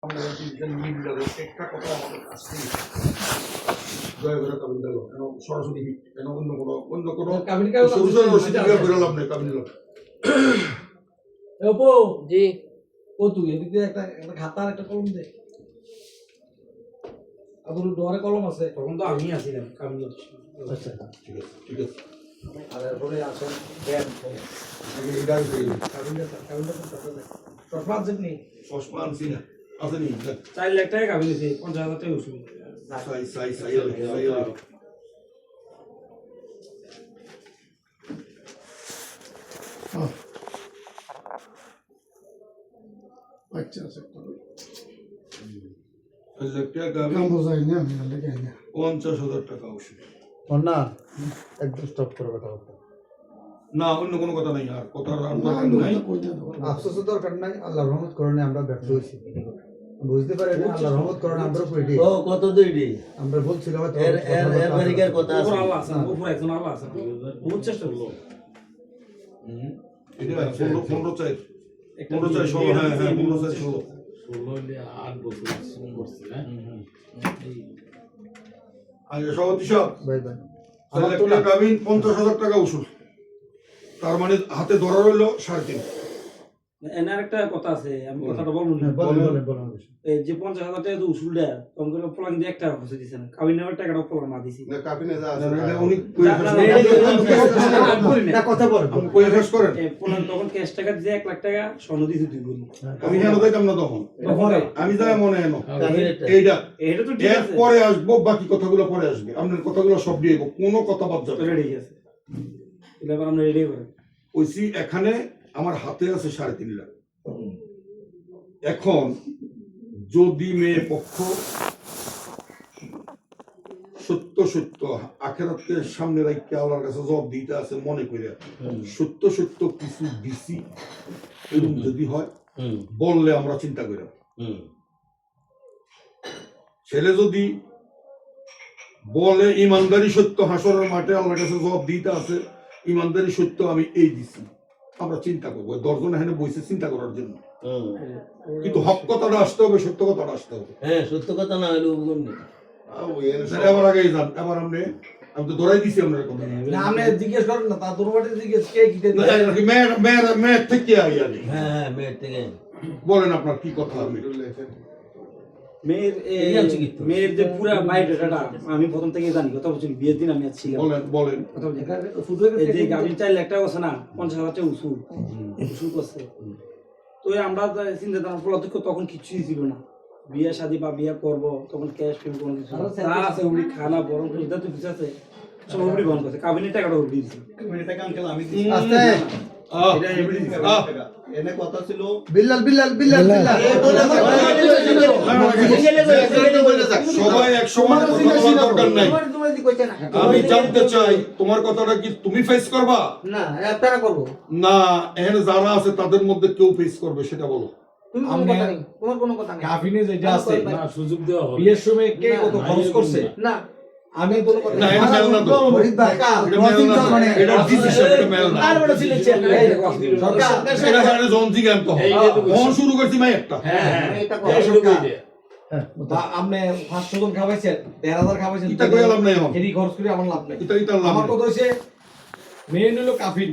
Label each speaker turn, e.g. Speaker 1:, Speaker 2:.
Speaker 1: আমরা মিডিয়া একটা কথা আমাদের কাছ থেকে দয়া করে কাবিন গেল কেন সরাসরি কেন অন্য কোনো বেরোলাম না কাবিন গেল
Speaker 2: ওপো
Speaker 3: জি
Speaker 2: ও তুই এদিকে একটা খাতা আর একটা কলম দে আগুন ডোরে কলম আছে
Speaker 4: তখন তো আমি আছিলাম কাবিন।
Speaker 2: আচ্ছা
Speaker 1: ঠিক আছে
Speaker 2: আর এরপরে আসেন ব্যান চশমা আছে নি
Speaker 1: চশমা আনছি না আছে নি
Speaker 4: 4 লাখ টাকা কাবিন দিয়েছে 50,000 টাকা উসুল।
Speaker 1: সাই
Speaker 5: अच्छा सकता हूँ
Speaker 1: 50,000 টাকা ওষুধ
Speaker 5: ना एकदम स्टॉप करो बताओ
Speaker 1: না অন্য কোনো কথা নাই আর কথা নাই
Speaker 5: আফসোস দরকার নাই আল্লাহর রহমত করণে আমরা ব্যর্থ হইছি বুঝতে পারে না আল্লাহর রহমত করণে আমরা কইটি
Speaker 6: ও কত দুইডি
Speaker 5: আমরা বলছিলাম
Speaker 6: এর আমেরিকার কথা
Speaker 4: উপর
Speaker 6: আছে
Speaker 4: আল্লাহ আছে, উপর একজন আল্লাহ আছে। বহুত চেষ্টা করলো।
Speaker 1: এটা 15 চাই 16 হ্যাঁ 15 চাই 16
Speaker 4: 8 বছর করছে না।
Speaker 1: আগে সভাপতি সাহেব
Speaker 5: ভাই ভাই
Speaker 1: আমার তো কাবিন 50,000 টাকা উসুল তার মানে হাতে ধরা রইল 3.5
Speaker 4: এনার একটা কথা আছে, আমি কথাটা বলবো না।
Speaker 5: বলেন
Speaker 4: এই যে 50,000 টাকা তো উসুল দেয়, তখন করে পোলা কিন্তু 1 টাকা খরচ দিছে না। কাবিন নেওয়ার টাকাটা পোলা না দিছি।
Speaker 1: উনি
Speaker 5: না কথা বলেন
Speaker 1: কই ফেস করেন
Speaker 4: পোলা তখন ক্যাশ টাকা দিয়ে 1 লাখ টাকা স্বর্ণ দিছে 2 গুণ।
Speaker 1: আমি কেন দিতাম না তখন আমি যাই মনে এনো
Speaker 4: এটা
Speaker 1: এইটা
Speaker 4: তো ঠিক
Speaker 1: এর
Speaker 4: আছে।
Speaker 1: পরে আসবো বাকি কথাগুলো পরে আসবে আপনার কথাগুলো সব দিয়ে দেবো কোনো কথা বাদ যাবে না।
Speaker 4: রেডি আছে। এবার আমরা রেডি করেন।
Speaker 1: ওইসি এখানে আমার হাতে আছে 3.5 লাখ এখন যদি মেয়ে পক্ষ সত্য আখেরাতকে সামনে রাখতে আল্লাহর কাছে জবাব দিতে আছে মনে করে সত্য কিছু দিছি এরকম যদি হয় বললে আমরা চিন্তা করি ছেলে যদি বলে ইমানদারি সত্য হাসরের মাঠে আল্লাহর কাছে জবাব দিতে আছে ইমানদারি সত্য আমি এই দিছি আমরা চিন্তা করবো 10 জন এখানে বসে চিন্তা করার জন্য কিন্তু হক কথাটা আসতে হবে সত্য কথাটা আসতে হবে
Speaker 6: হ্যাঁ সত্য কথা না হইলো বলনি
Speaker 1: এবার আগে যান এবার আমি তো ধরাই দিছি আপনার কথা
Speaker 2: না আপনি জিজ্ঞেস করেন না তা দুর্বাটি জিজ্ঞেস কে কি দেন
Speaker 1: মেয়ের থেকে আইয়া নেই
Speaker 6: হ্যাঁ মেয়ের থেকে
Speaker 1: বলেন আপনার কি কথা আমি
Speaker 4: মেয়ের যে পুরো বায়োডাটাটা আমি প্রথম থেকে জানি, কথা বলছি বিয়ের দিন আমি ছিলাম।
Speaker 1: বলেন
Speaker 4: কথা বলছি এই যে গাড়ি 4 লাখ টাকা আছে না 50,000 টাকা উসুল করছে। তো আমরা চিন্তা ধারণা প্রত্যক্ষ তখন কিছুই ছিল না, বিয়ে শাদী বা বিয়ে করবো তখন ক্যাশ পেমেন্ট কোনো কিছু যা আছে উড়ি খানা বরং খুঁজতে তো কিছু আছে সব উড়ি বন্ধ করছে। কাবিনের টাকাটা উড়ি দিয়েছি।
Speaker 5: আস্তে
Speaker 7: এনে কথা ছিল
Speaker 5: বিল্লাল
Speaker 1: সবাই এক সমান দরকার নাই আমি জানতে চাই তোমার কথাটা কি তুমি ফেস করবা
Speaker 2: না আপনারা করব
Speaker 1: না এখানে যারা আছে তাদের মধ্যে কেউ ফেস করবে সেটা বলো
Speaker 2: তোমার কোনো কথা নেই
Speaker 8: কাফিনে যেটা আছে
Speaker 4: না সুযোগ দেওয়া হবে।
Speaker 8: বিয়ের সময় কে কত খরচ করছে
Speaker 2: না আমি কোনো কথা
Speaker 1: না এটা মেল না তো
Speaker 5: ফরিদ ভাই
Speaker 1: এটা মেল না তো। এটা ডিসিশন এটা মেল না
Speaker 2: আর বড় ছিল সরকার
Speaker 1: এটা এখানে জনজি জ্ঞান তো ফোন শুরু করছি ভাই একটা
Speaker 2: এটা
Speaker 4: শুরু করে দিয়ে
Speaker 2: আপনি 500 জন খাওয়াইছেন 1,000 খাওয়াইছেন
Speaker 1: এটা কইলাম না এখন
Speaker 2: এরই খরচ করে আমার লাভ নাই
Speaker 1: এটা লাভ
Speaker 2: আমার
Speaker 1: নেই।
Speaker 2: কথা হইছে
Speaker 8: মেয়ে নিল কাফিন